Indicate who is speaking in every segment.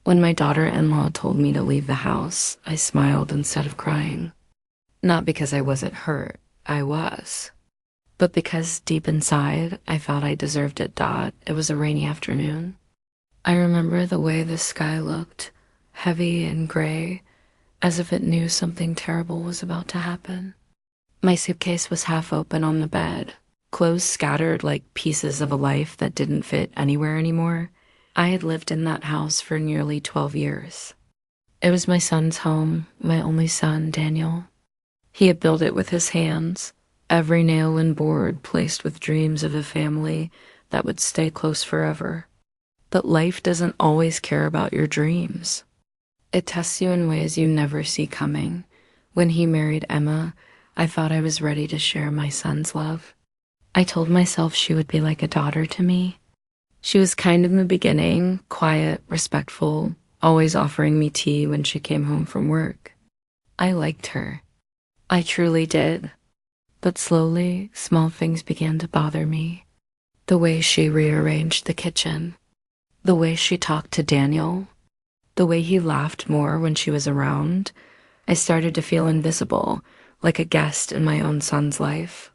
Speaker 1: When my daughter-in-law told me to leave the house, I smiled instead of crying. Not because I wasn't hurt, I was. But because deep inside, I felt I deserved it. It was a rainy afternoon. I remember the way the sky looked, heavy and gray, as if it knew something terrible was about to happen. My suitcase was half open on the bed, clothes scattered like pieces of a life that didn't fit anywhere anymore. I had lived in that house for nearly 12 years. It was my son's home, my only son, Daniel. He had built it with his hands, every nail and board placed with dreams of a family that would stay close forever. But life doesn't always care about your dreams. It tests you in ways you never see coming. When he married Emma, I thought I was ready to share my son's love. I told myself she would be like a daughter to me. She was kind in the beginning, quiet, respectful, always offering me tea when she came home from work. I liked her. I truly did. But slowly, small things began to bother me. The way she rearranged the kitchen. The way she talked to Daniel. The way he laughed more when she was around. I started to feel invisible, like a guest in my own son's life.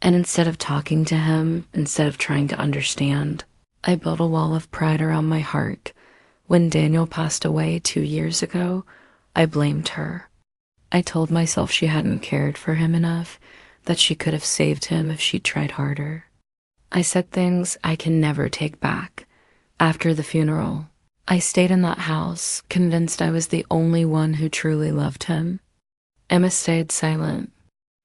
Speaker 1: And instead of talking to him, instead of trying to understand, I built a wall of pride around my heart. When Daniel passed away 2 years ago, I blamed her. I told myself she hadn't cared for him enough, that she could have saved him if she tried harder. I said things I can never take back. After the funeral, I stayed in that house, convinced I was the only one who truly loved him. Emma stayed silent.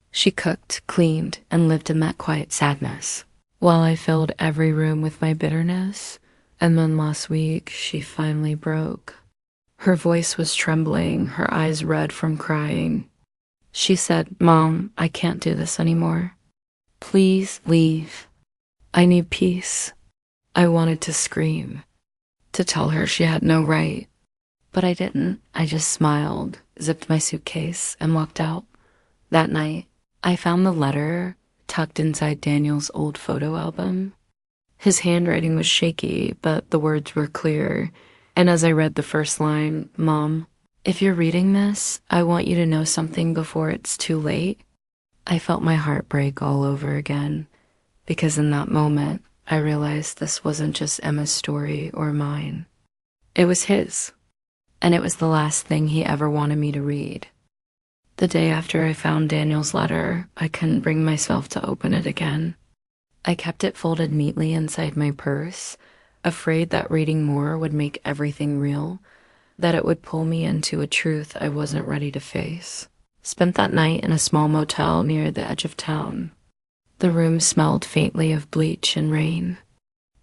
Speaker 1: She cooked, cleaned, and lived in that quiet sadness, while I filled every room with my bitterness. And then last week, she finally broke. Her voice was trembling, her eyes red from crying. She said, "Mom, I can't do this anymore. Please leave. I need peace." I wanted to scream, to tell her she had no right. But I didn't. I just smiled, zipped my suitcase, and walked out. That night, I found the letter tucked inside Daniel's old photo album. His handwriting was shaky, but the words were clear. And as I read the first line, "Mom, if you're reading this, I want you to know something before it's too late," I felt my heart break all over again, because in that moment, I realized this wasn't just Emma's story or mine. It was his, and it was the last thing he ever wanted me to read. The day after I found Daniel's letter, I couldn't bring myself to open it again. I kept it folded neatly inside my purse, afraid that reading more would make everything real, that it would pull me into a truth I wasn't ready to face. Spent that night in a small motel near the edge of town. The room smelled faintly of bleach and rain.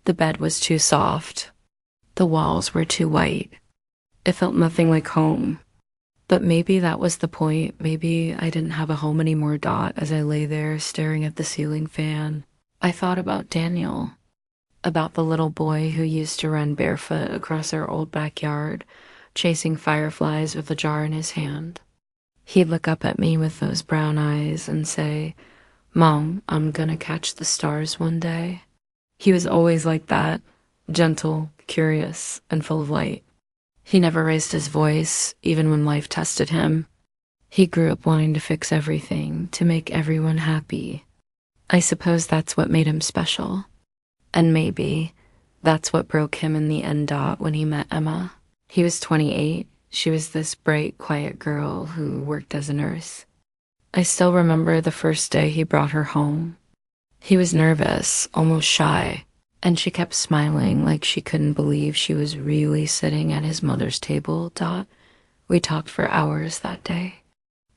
Speaker 1: The bed was too soft. The walls were too white. It felt nothing like home. But maybe that was the point. Maybe I didn't have a home anymore. As I lay there staring at the ceiling fan, I thought about Daniel, about the little boy who used to run barefoot across our old backyard, chasing fireflies with a jar in his hand. He'd look up at me with those brown eyes and say, "Mom, I'm gonna catch the stars one day." He was always like that, gentle, curious, and full of light. He never raised his voice, even when life tested him. He grew up wanting to fix everything, to make everyone happy. I suppose that's what made him special. And maybe that's what broke him in the end. When he met Emma. He was 28. She was this bright, quiet girl who worked as a nurse. I still remember the first day he brought her home. He was nervous, almost shy, and she kept smiling like she couldn't believe she was really sitting at his mother's table. We talked for hours that day.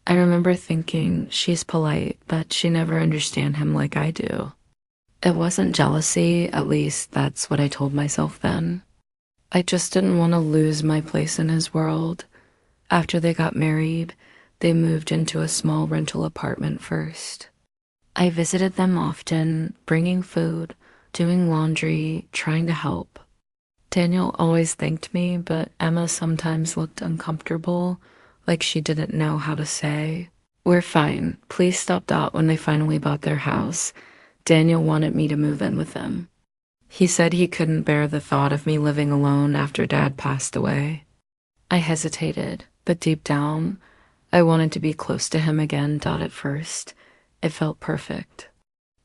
Speaker 1: I remember thinking, she's polite, but she never understands him like I do. It wasn't jealousy, at least that's what I told myself then. I just didn't want to lose my place in his world. After they got married, they moved into a small rental apartment first. I visited them often, bringing food, doing laundry, trying to help. Daniel always thanked me, but Emma sometimes looked uncomfortable, like she didn't know how to say, "We're fine, please stop." When they finally bought their house, Daniel wanted me to move in with them. He said he couldn't bear the thought of me living alone after Dad passed away. I hesitated, but deep down, I wanted to be close to him again. At first, it felt perfect.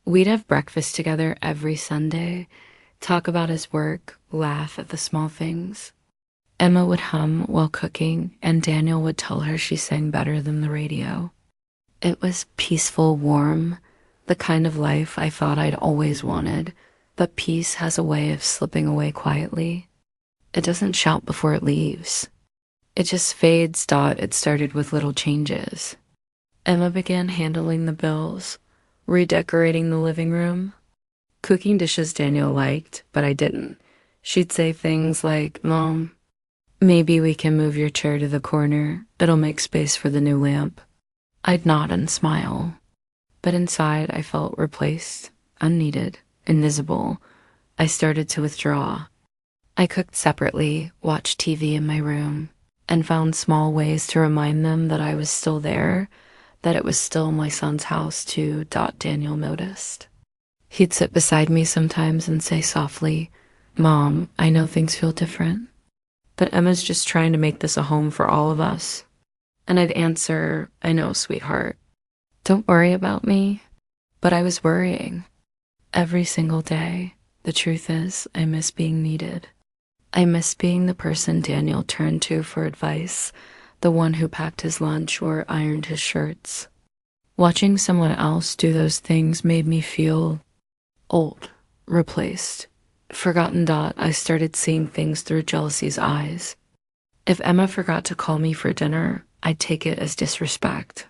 Speaker 1: We'd have breakfast together every Sunday, talk about his work, laugh at the small things. Emma would hum while cooking, and Daniel would tell her she sang better than the radio. It was peaceful, warm, the kind of life I thought I'd always wanted, but peace has a way of slipping away quietly. It doesn't shout before it leaves. It just fades. It started with little changes. Emma began handling the bills, redecorating the living room, cooking dishes Daniel liked, but I didn't. She'd say things like, "Mom, maybe we can move your chair to the corner. It'll make space for the new lamp." I'd nod and smile, but inside I felt replaced, unneeded, invisible. I started to withdraw. I cooked separately, watched TV in my room, and found small ways to remind them that I was still there, that it was still my son's house too. Daniel noticed. He'd sit beside me sometimes and say softly, "Mom, I know things feel different, but Emma's just trying to make this a home for all of us." And I'd answer, "I know, sweetheart. Don't worry about me." But I was worrying. Every single day, the truth is, I miss being needed. I miss being the person Daniel turned to for advice, the one who packed his lunch or ironed his shirts. Watching someone else do those things made me feel old, replaced, forgotten. I started seeing things through jealousy's eyes. If Emma forgot to call me for dinner, I'd take it as disrespect.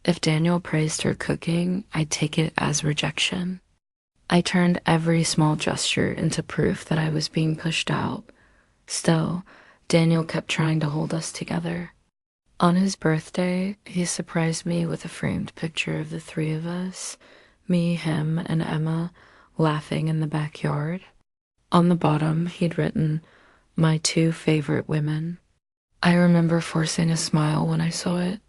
Speaker 1: If Daniel praised her cooking, I'd take it as rejection. I turned every small gesture into proof that I was being pushed out. Still, Daniel kept trying to hold us together. On his birthday, he surprised me with a framed picture of the three of us, me, him, and Emma, laughing in the backyard. On the bottom, he'd written, "My two favorite women." I remember forcing a smile when I saw it.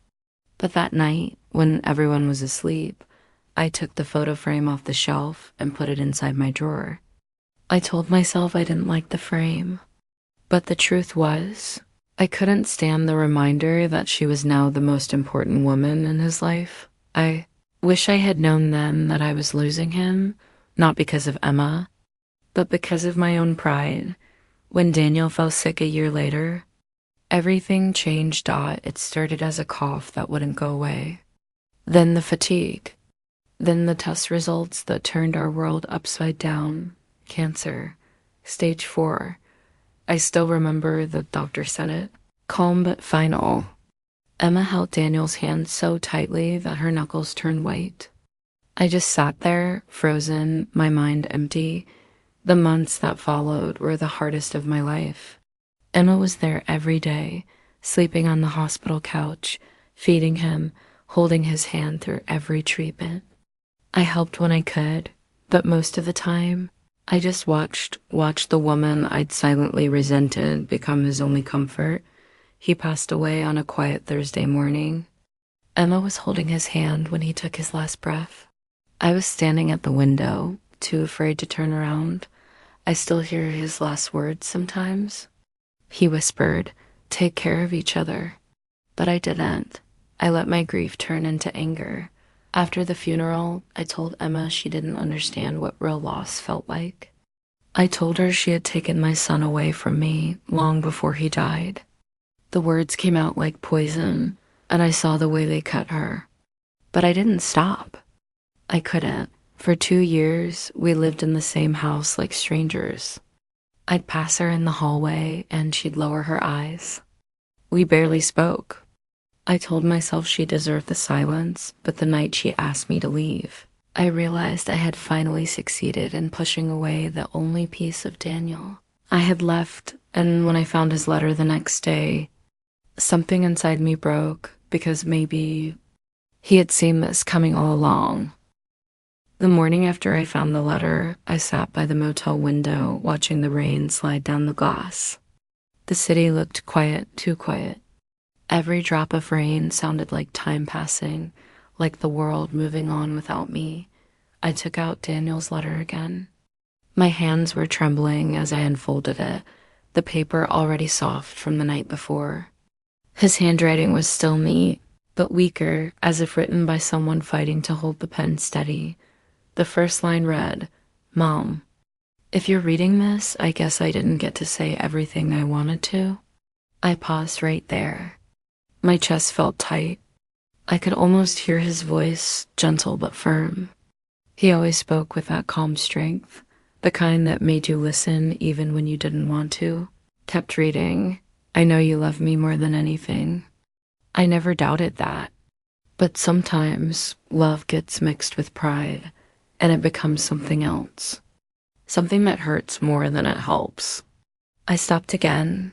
Speaker 1: But that night, when everyone was asleep, I took the photo frame off the shelf and put it inside my drawer. I told myself I didn't like the frame, but the truth was, I couldn't stand the reminder that she was now the most important woman in his life. I wish I had known then that I was losing him, not because of Emma, but because of my own pride. When Daniel fell sick a year later, everything changed. It started as a cough that wouldn't go away. Then the fatigue. Then the test results that turned our world upside down. Cancer. Stage 4. I still remember the doctor said it. Calm but final. Emma held Daniel's hand so tightly that her knuckles turned white. I just sat there, frozen, my mind empty. The months that followed were the hardest of my life. Emma was there every day, sleeping on the hospital couch, feeding him, holding his hand through every treatment. I helped when I could, but most of the time, I just watched the woman I'd silently resented become his only comfort. He passed away on a quiet Thursday morning. Emma was holding his hand when he took his last breath. I was standing at the window, too afraid to turn around. I still hear his last words sometimes. He whispered, "Take care of each other." But I didn't. I let my grief turn into anger. After the funeral, I told Emma she didn't understand what real loss felt like. I told her she had taken my son away from me long before he died. The words came out like poison, and I saw the way they cut her. But I didn't stop. I couldn't. For 2 years, we lived in the same house like strangers. I'd pass her in the hallway, and she'd lower her eyes. We barely spoke. I told myself she deserved the silence, but the night she asked me to leave, I realized I had finally succeeded in pushing away the only piece of Daniel. I had left, and when I found his letter the next day, something inside me broke, because maybe he had seen this coming all along. The morning after I found the letter, I sat by the motel window watching the rain slide down the glass. The city looked quiet, too quiet. Every drop of rain sounded like time passing, like the world moving on without me. I took out Daniel's letter again. My hands were trembling as I unfolded it, the paper already soft from the night before. His handwriting was still neat, but weaker, as if written by someone fighting to hold the pen steady. The first line read, "Mom, if you're reading this, I guess I didn't get to say everything I wanted to." I paused right there. My chest felt tight. I could almost hear his voice, gentle but firm. He always spoke with that calm strength, the kind that made you listen even when you didn't want to. Kept reading, "I know you love me more than anything." I never doubted that. But sometimes love gets mixed with pride, and it becomes something else. Something that hurts more than it helps. I stopped again.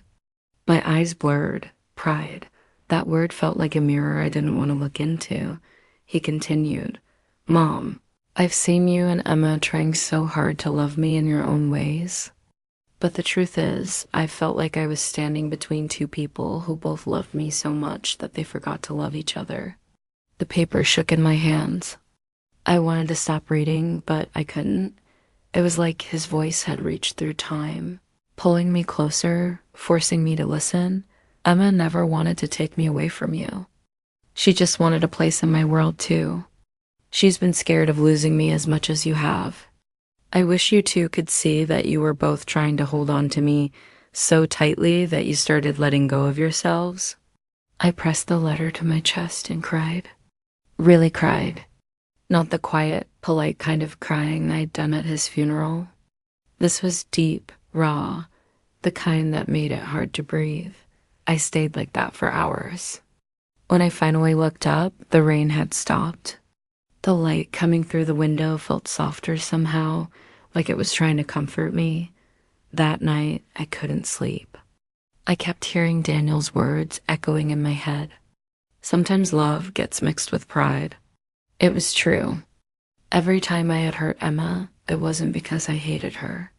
Speaker 1: My eyes blurred. Pride. That word felt like a mirror I didn't want to look into. He continued, "Mom, I've seen you and Emma trying so hard to love me in your own ways. But the truth is, I felt like I was standing between two people who both loved me so much that they forgot to love each other." The paper shook in my hands. I wanted to stop reading, but I couldn't. It was like his voice had reached through time, pulling me closer, forcing me to listen. "Emma never wanted to take me away from you. She just wanted a place in my world, too. She's been scared of losing me as much as you have. I wish you two could see that you were both trying to hold on to me so tightly that you started letting go of yourselves." I pressed the letter to my chest and cried. Really cried. Not the quiet, polite kind of crying I'd done at his funeral. This was deep, raw, the kind that made it hard to breathe. I stayed like that for hours. When I finally looked up, the rain had stopped. The light coming through the window felt softer somehow, like it was trying to comfort me. That night, I couldn't sleep. I kept hearing Daniel's words echoing in my head. Sometimes love gets mixed with pride. It was true. Every time I had hurt Emma, it wasn't because I hated her.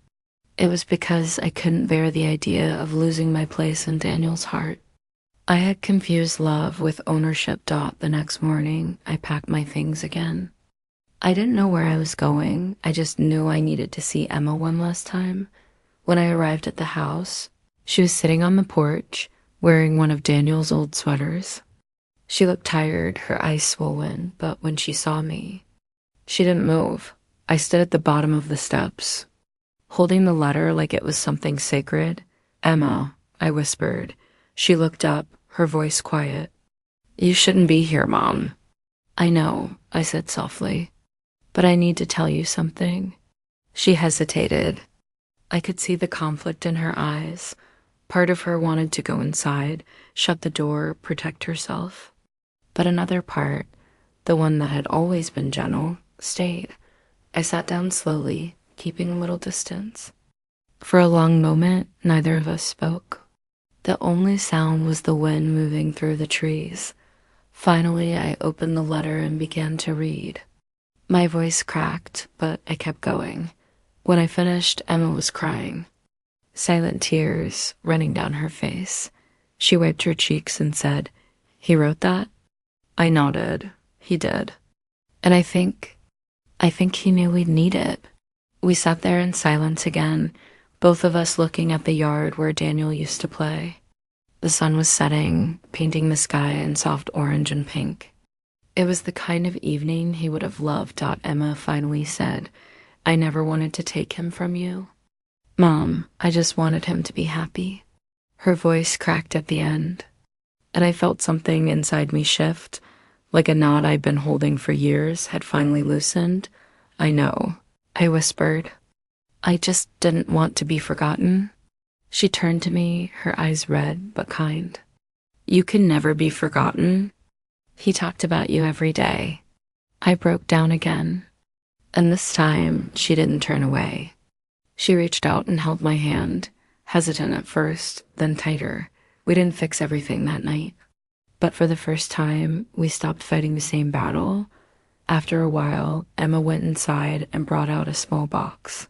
Speaker 1: It was because I couldn't bear the idea of losing my place in Daniel's heart. I had confused love with ownership. The next morning, I packed my things again. I didn't know where I was going. I just knew I needed to see Emma one last time. When I arrived at the house, she was sitting on the porch, wearing one of Daniel's old sweaters. She looked tired, her eyes swollen, but when she saw me, she didn't move. I stood at the bottom of the steps, holding the letter like it was something sacred. "Emma," I whispered. She looked up, her voice quiet. "You shouldn't be here, Mom." "I know," I said softly, "but I need to tell you something." She hesitated. I could see the conflict in her eyes. Part of her wanted to go inside, shut the door, protect herself. But another part, the one that had always been gentle, stayed. I sat down slowly, keeping a little distance. For a long moment, neither of us spoke. The only sound was the wind moving through the trees. Finally, I opened the letter and began to read. My voice cracked, but I kept going. When I finished, Emma was crying. Silent tears running down her face. She wiped her cheeks and said, "He wrote that?" I nodded. He did. And I think he knew we'd need it. We sat there in silence again, both of us looking at the yard where Daniel used to play. The sun was setting, painting the sky in soft orange and pink. It was the kind of evening he would have loved. Emma finally said, "I never wanted to take him from you, Mom. I just wanted him to be happy." Her voice cracked at the end, and I felt something inside me shift, like a knot I'd been holding for years had finally loosened. "I know," I whispered. "I just didn't want to be forgotten." She turned to me, her eyes red but kind. "You can never be forgotten. He talked about you every day." I broke down again, and this time she didn't turn away. She reached out and held my hand, hesitant at first, then tighter. We didn't fix everything that night, but for the first time, we stopped fighting the same battle. After a while, Emma went inside and brought out a small box.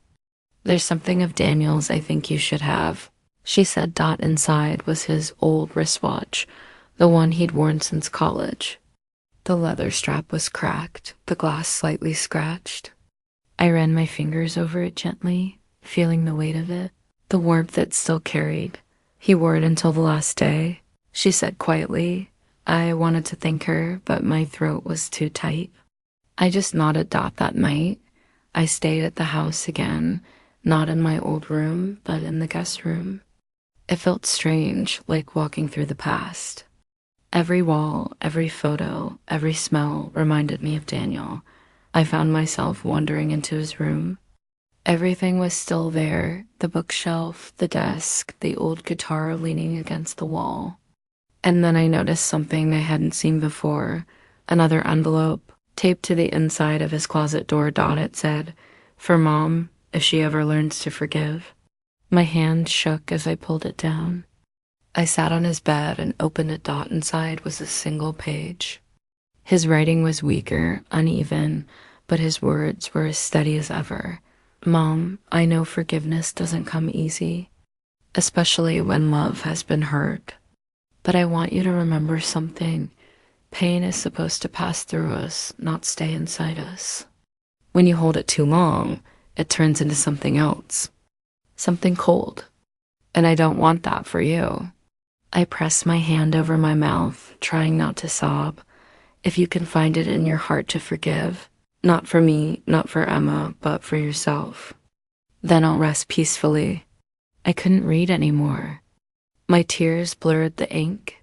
Speaker 1: "There's something of Daniel's I think you should have," she said. Inside was his old wristwatch, the one he'd worn since college. The leather strap was cracked, the glass slightly scratched. I ran my fingers over it gently. feeling the weight of it, the warmth it still carried. He wore it until the last day, she said quietly. I wanted to thank her, but my throat was too tight. I just nodded. That night, I stayed at the house again, not in my old room, but in the guest room. It felt strange, like walking through the past. Every wall, every photo, every smell reminded me of Daniel. I found myself wandering into his room. Everything was still there, the bookshelf, the desk, the old guitar leaning against the wall. And then I noticed something I hadn't seen before, another envelope, taped to the inside of his closet door. It said, "For Mom, if she ever learns to forgive." My hand shook as I pulled it down. I sat on his bed and opened it. Inside was a single page. His writing was weaker, uneven, but his words were as steady as ever. Mom, I know forgiveness doesn't come easy, especially when love has been hurt. But I want you to remember something. Pain is supposed to pass through us, not stay inside us. When you hold it too long, it turns into something else. Something cold. And I don't want that for you. I pressed my hand over my mouth, trying not to sob. If you can find it in your heart to forgive, not for me, not for Emma, but for yourself, then I'll rest peacefully. I couldn't read anymore. My tears blurred the ink.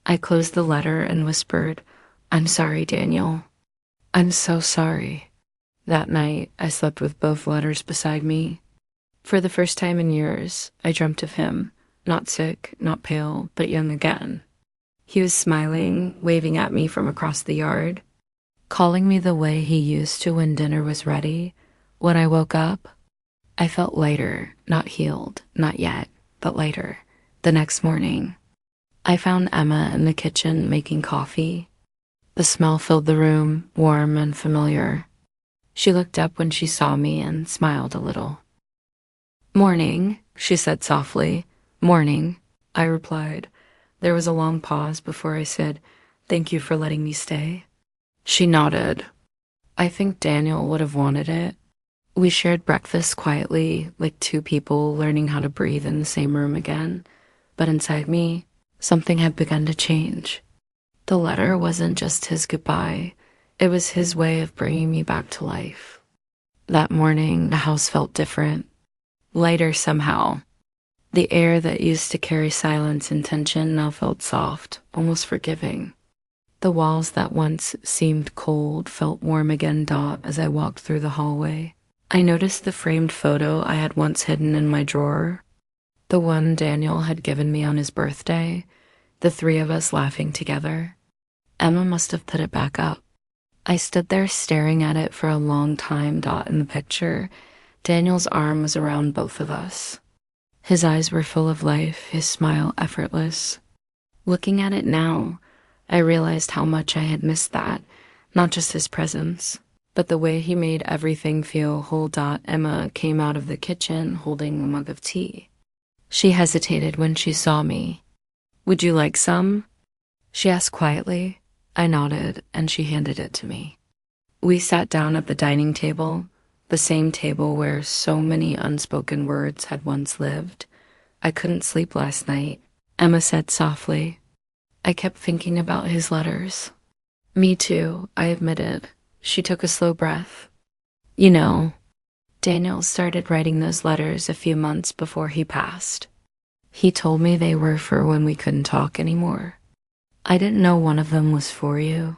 Speaker 1: I closed the letter and whispered, "I'm sorry, Daniel. I'm so sorry." That night, I slept with both letters beside me. For the first time in years, I dreamt of him, not sick, not pale, but young again. He was smiling, waving at me from across the yard, calling me the way he used to when dinner was ready. When I woke up, I felt lighter, not healed, not yet, but lighter. The next morning, I found Emma in the kitchen making coffee. The smell filled the room, warm and familiar. She looked up when she saw me and smiled a little. "Morning," she said softly. "Morning," I replied. There was a long pause before I said, "Thank you for letting me stay." She nodded. I think Daniel would have wanted it. We shared breakfast quietly, like two people learning how to breathe in the same room again. But inside me, something had begun to change. The letter wasn't just his goodbye. It was his way of bringing me back to life. That morning, the house felt different, lighter somehow. The air that used to carry silence and tension now felt soft, almost forgiving. The walls that once seemed cold felt warm again. As I walked through the hallway, I noticed the framed photo I had once hidden in my drawer. The one Daniel had given me on his birthday, the three of us laughing together. Emma must have put it back up. I stood there staring at it for a long time. In the picture, Daniel's arm was around both of us. His eyes were full of life, his smile effortless. Looking at it now, I realized how much I had missed that, not just his presence, but the way he made everything feel whole. Emma came out of the kitchen holding a mug of tea. She hesitated when she saw me. "Would you like some?" she asked quietly. I nodded, and she handed it to me. We sat down at the dining table, the same table where so many unspoken words had once lived. "I couldn't sleep last night," Emma said softly. "I kept thinking about his letters." "Me too," I admitted. She took a slow breath. "You know, Daniel started writing those letters a few months before he passed. He told me they were for when we couldn't talk anymore. I didn't know one of them was for you."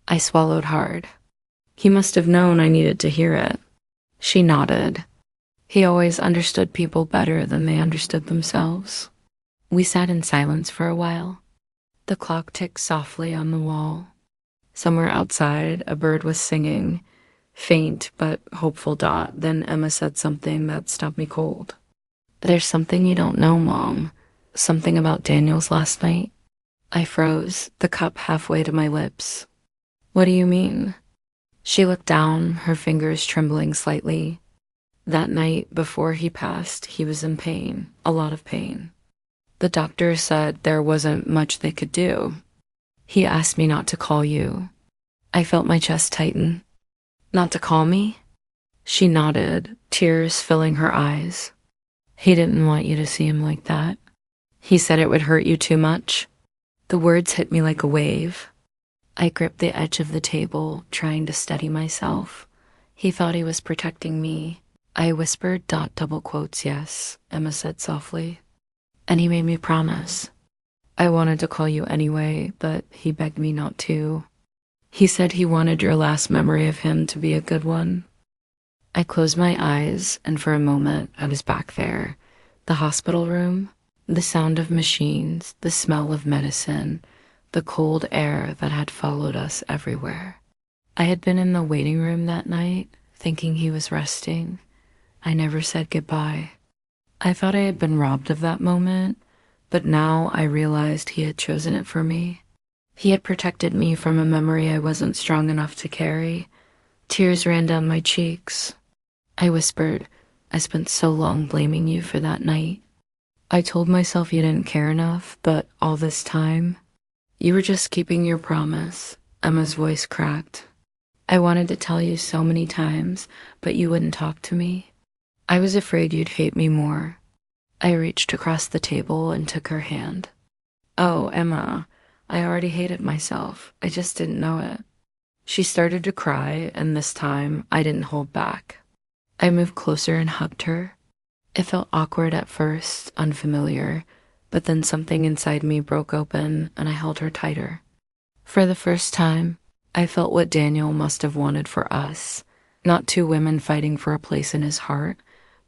Speaker 1: I swallowed hard. He must have known I needed to hear it. She nodded. He always understood people better than they understood themselves. We sat in silence for a while. The clock ticked softly on the wall. Somewhere outside, a bird was singing, faint but hopeful. Then Emma said something that stopped me cold. "There's something you don't know, Mom. Something about Daniel's last night." I froze, the cup halfway to my lips. "What do you mean?" She looked down, her fingers trembling slightly. "That night before he passed, he was in pain, a lot of pain. The doctor said there wasn't much they could do. He asked me not to call you." I felt my chest tighten. "Not to call me?" She nodded, tears filling her eyes. He didn't want you to see him like that. He said it would hurt you too much. The words hit me like a wave. I gripped the edge of the table, trying to steady myself. He thought he was protecting me. I whispered, double quotes, yes, Emma said softly. And he made me promise. I wanted to call you anyway, but he begged me not to. He said he wanted your last memory of him to be a good one. I closed my eyes, and for a moment I was back there. The hospital room, the sound of machines, the smell of medicine, the cold air that had followed us everywhere. I had been in the waiting room that night, thinking he was resting. I never said goodbye. I thought I had been robbed of that moment, but now I realized he had chosen it for me. He had protected me from a memory I wasn't strong enough to carry. Tears ran down my cheeks. I whispered, I spent so long blaming you for that night. I told myself you didn't care enough, but all this time, you were just keeping your promise. Emma's voice cracked. I wanted to tell you so many times, but you wouldn't talk to me. I was afraid you'd hate me more. I reached across the table and took her hand. Oh, Emma, I already hated myself. I just didn't know it. She started to cry, and this time I didn't hold back. I moved closer and hugged her. It felt awkward at first, unfamiliar, but then something inside me broke open and I held her tighter. For the first time, I felt what Daniel must have wanted for us. Not two women fighting for a place in his heart,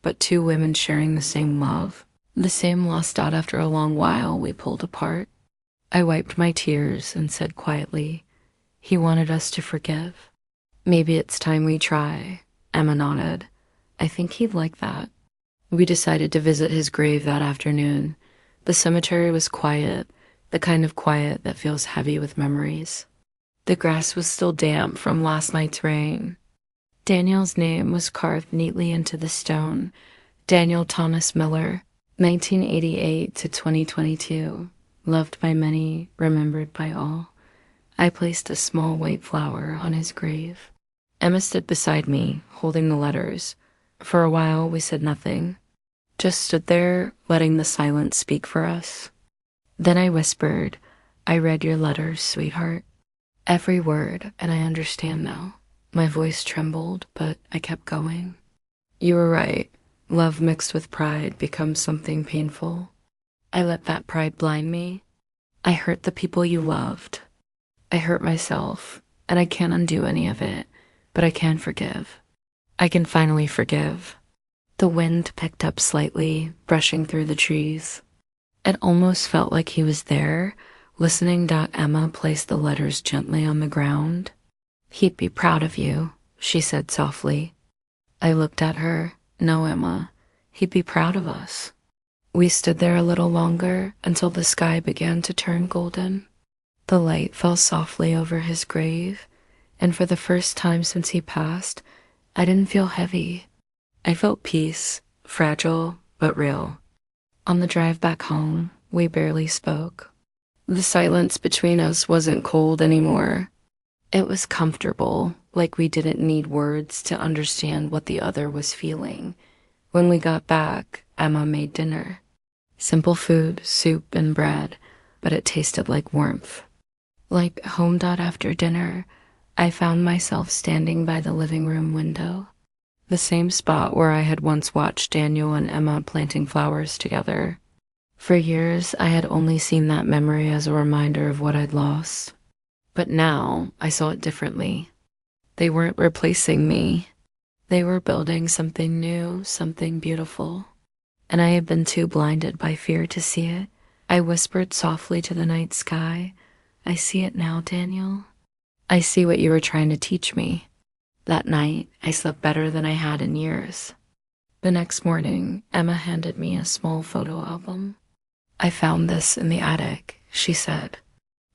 Speaker 1: but two women sharing the same love. The same lost out after a long while we pulled apart. I wiped my tears and said quietly, he wanted us to forgive. Maybe it's time we try. Emma nodded. I think he'd like that. We decided to visit his grave that afternoon. The cemetery was quiet, the kind of quiet that feels heavy with memories. The grass was still damp from last night's rain. Daniel's name was carved neatly into the stone. Daniel Thomas Miller, 1988 to 2022. Loved by many, remembered by all. I placed a small white flower on his grave. Emma stood beside me, holding the letters. For a while, we said nothing. Just stood there, letting the silence speak for us. Then I whispered, I read your letters, sweetheart. Every word, and I understand now. My voice trembled, but I kept going. You were right. Love mixed with pride becomes something painful. I let that pride blind me. I hurt the people you loved. I hurt myself, and I can't undo any of it, but I can forgive. I can finally forgive. The wind picked up slightly, brushing through the trees. It almost felt like he was there, listening. Emma placed the letters gently on the ground. He'd be proud of you, she said softly. I looked at her. No, Emma, he'd be proud of us. We stood there a little longer until the sky began to turn golden. The light fell softly over his grave, and for the first time since he passed, I didn't feel heavy. I felt peace, fragile but real. On the drive back home, we barely spoke. The silence between us wasn't cold anymore. It was comfortable, like we didn't need words to understand what the other was feeling. When we got back, Emma made dinner. Simple food, soup and bread, but it tasted like warmth. Like home. After dinner, I found myself standing by the living room window, the same spot where I had once watched Daniel and Emma planting flowers together. For years, I had only seen that memory as a reminder of what I'd lost. But now, I saw it differently. They weren't replacing me. They were building something new, something beautiful. And I had been too blinded by fear to see it. I whispered softly to the night sky, I see it now, Daniel. I see what you were trying to teach me. That night, I slept better than I had in years. The next morning, Emma handed me a small photo album. I found this in the attic, she said.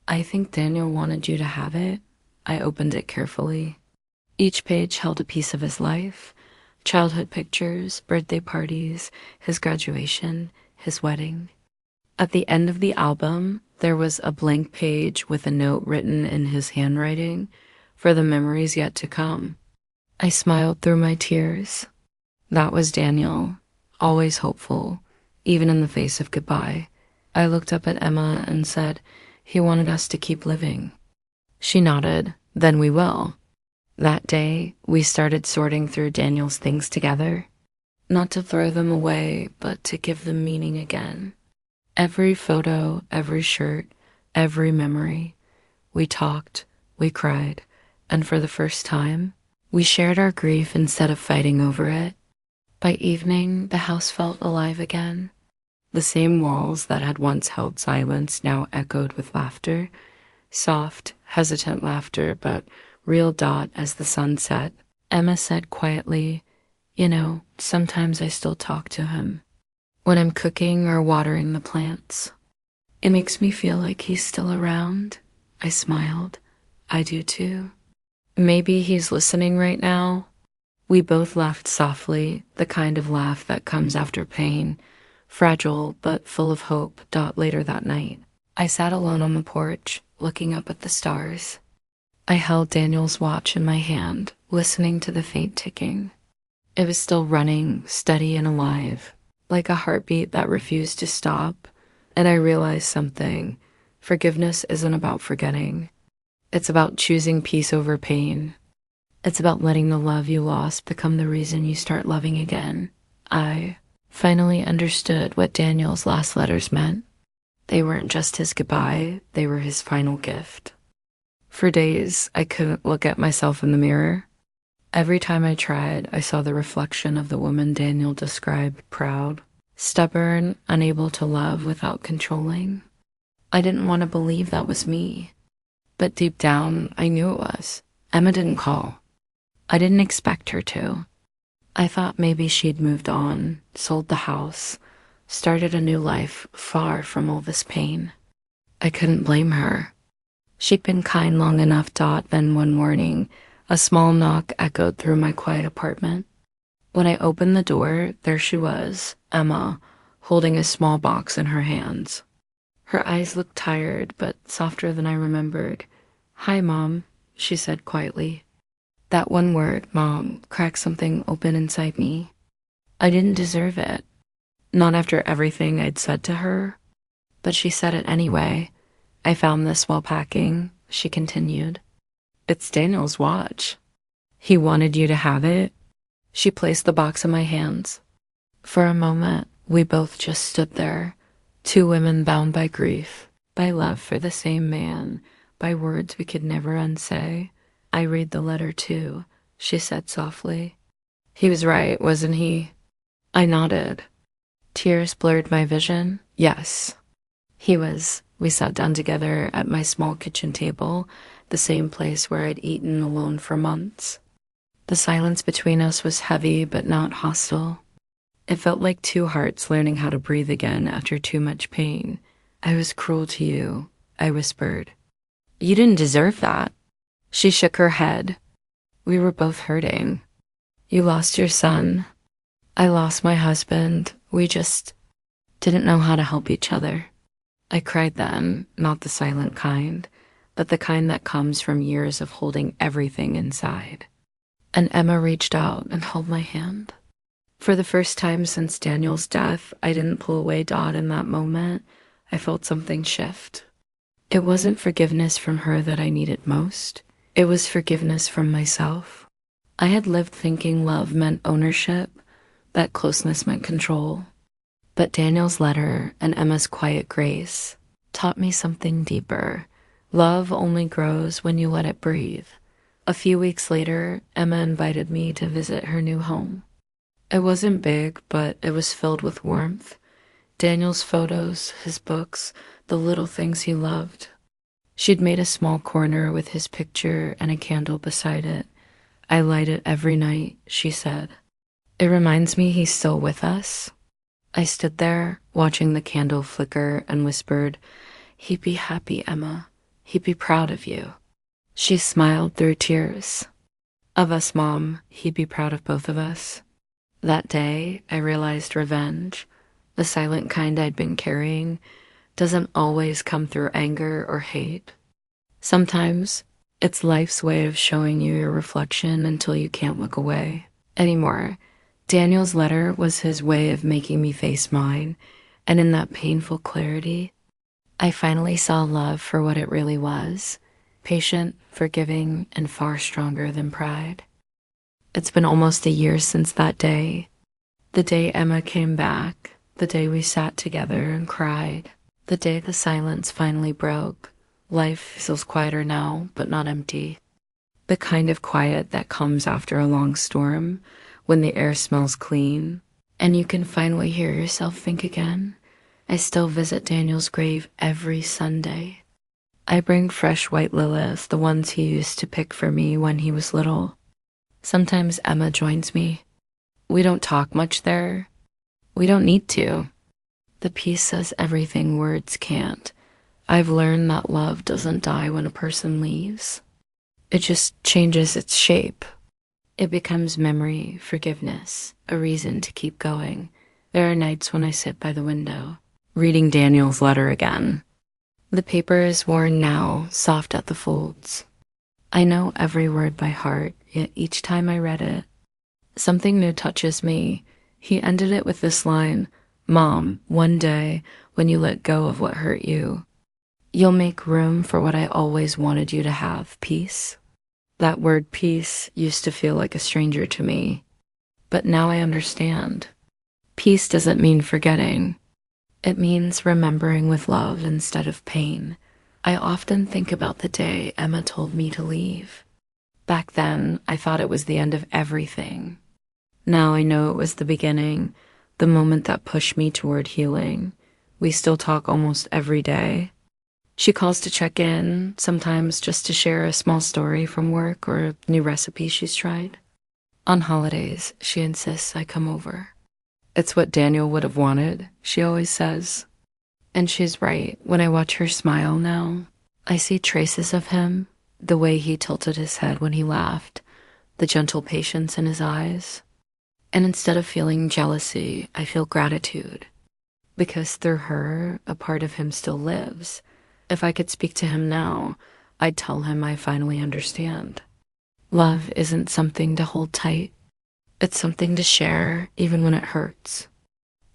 Speaker 1: I think Daniel wanted you to have it. I opened it carefully. Each page held a piece of his life, childhood pictures, birthday parties, his graduation, his wedding. At the end of the album, there was a blank page with a note written in his handwriting for the memories yet to come. I smiled through my tears. That was Daniel, always hopeful, even in the face of goodbye. I looked up at Emma and said he wanted us to keep living. She nodded. Then we will. That day, we started sorting through Daniel's things together. Not to throw them away, but to give them meaning again. Every photo, every shirt, every memory. We talked, we cried, and for the first time, we shared our grief instead of fighting over it. By evening, the house felt alive again. The same walls that had once held silence now echoed with laughter. Soft, hesitant laughter, but real as the sun set. Emma said quietly, sometimes I still talk to him. When I'm cooking or watering the plants. It makes me feel like he's still around. I smiled. I do too. Maybe he's listening right now. We both laughed softly, the kind of laugh that comes after pain, fragile but full of hope. Later that night, I sat alone on the porch, looking up at the stars. I held Daniel's watch in my hand, listening to the faint ticking. It was still running, steady and alive, like a heartbeat that refused to stop. And I realized something. Forgiveness isn't about forgetting. It's about choosing peace over pain. It's about letting the love you lost become the reason you start loving again. I finally understood what Daniel's last letters meant. They weren't just his goodbye, they were his final gift. For days, I couldn't look at myself in the mirror. Every time I tried, I saw the reflection of the woman Daniel described, proud, stubborn, unable to love without controlling. I didn't want to believe that was me. But deep down, I knew it was. Emma didn't call. I didn't expect her to. I thought maybe she'd moved on, sold the house, started a new life far from all this pain. I couldn't blame her. She'd been kind long enough. Then one morning, a small knock echoed through my quiet apartment. When I opened the door, there she was, Emma, holding a small box in her hands. Her eyes looked tired, but softer than I remembered. "Hi, Mom," she said quietly. That one word, Mom, cracked something open inside me. I didn't deserve it. Not after everything I'd said to her. But she said it anyway. "I found this while packing," she continued. "It's Daniel's watch. He wanted you to have it." She placed the box in my hands. For a moment, we both just stood there. Two women bound by grief, by love for the same man, by words we could never unsay. "I read the letter too," she said softly. "He was right, wasn't he?" I nodded. Tears blurred my vision. Yes. He was. We sat down together at my small kitchen table, the same place where I'd eaten alone for months. The silence between us was heavy but not hostile. It felt like two hearts learning how to breathe again after too much pain. "I was cruel to you," I whispered. "You didn't deserve that." She shook her head. "We were both hurting. You lost your son. I lost my husband. We just didn't know how to help each other." I cried then, not the silent kind, but the kind that comes from years of holding everything inside. And Emma reached out and held my hand. For the first time since Daniel's death, I didn't pull away. In that moment, I felt something shift. It wasn't forgiveness from her that I needed most. It was forgiveness from myself. I had lived thinking love meant ownership, that closeness meant control. But Daniel's letter and Emma's quiet grace taught me something deeper. Love only grows when you let it breathe. A few weeks later, Emma invited me to visit her new home. It wasn't big, but it was filled with warmth. Daniel's photos, his books, the little things he loved. She'd made a small corner with his picture and a candle beside it. "I light it every night," she said. "It reminds me he's still with us." I stood there, watching the candle flicker, and whispered, "He'd be happy, Emma. He'd be proud of you." She smiled through tears. "Of us, Mom. He'd be proud of both of us." That day, I realized revenge, the silent kind I'd been carrying, doesn't always come through anger or hate. Sometimes It's life's way of showing you your reflection until you can't look away anymore. Daniel's letter was his way of making me face mine, and in that painful clarity, I finally saw love for what it really was: patient, forgiving, and far stronger than pride. It's been almost a year since that day. The day Emma came back, the day we sat together and cried, the day the silence finally broke. Life feels quieter now, but not empty. The kind of quiet that comes after a long storm, when the air smells clean, and you can finally hear yourself think again. I still visit Daniel's grave every Sunday. I bring fresh white lilies, the ones he used to pick for me when he was little. Sometimes Emma joins me. We don't talk much there. We don't need to. The piece says everything words can't. I've learned that love doesn't die when a person leaves. It just changes its shape. It becomes memory, forgiveness, a reason to keep going. There are nights when I sit by the window, reading Daniel's letter again. The paper is worn now, soft at the folds. I know every word by heart, yet each time I read it, something new touches me. He ended it with this line: "Mom, one day, when you let go of what hurt you, you'll make room for what I always wanted you to have, peace." That word peace used to feel like a stranger to me, but now I understand. Peace doesn't mean forgetting. It means remembering with love instead of pain. I often think about the day Emma told me to leave. Back then, I thought it was the end of everything. Now I know it was the beginning, the moment that pushed me toward healing. We still talk almost every day. She calls to check in, sometimes just to share a small story from work or a new recipe she's tried. On holidays, she insists I come over. It's what Daniel would have wanted, she always says. And she's right. When I watch her smile now, I see traces of him, the way he tilted his head when he laughed, the gentle patience in his eyes. And instead of feeling jealousy, I feel gratitude, because through her, a part of him still lives. If I could speak to him now, I'd tell him I finally understand. Love isn't something to hold tight. It's something to share, even when it hurts.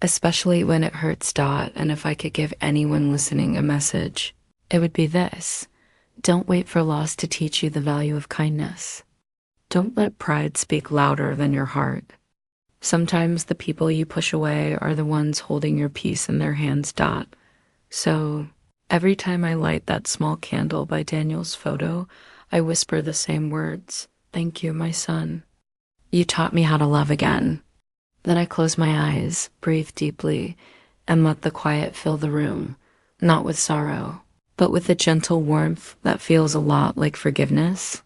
Speaker 1: Especially when it hurts, Dot. And if I could give anyone listening a message, it would be this: don't wait for loss to teach you the value of kindness. Don't let pride speak louder than your heart. Sometimes the people you push away are the ones holding your peace in their hands, Dot. So every time I light that small candle by Daniel's photo, I whisper the same words: "Thank you, my son. You taught me how to love again." Then I close my eyes, breathe deeply, and let the quiet fill the room, not with sorrow, but with a gentle warmth that feels a lot like forgiveness.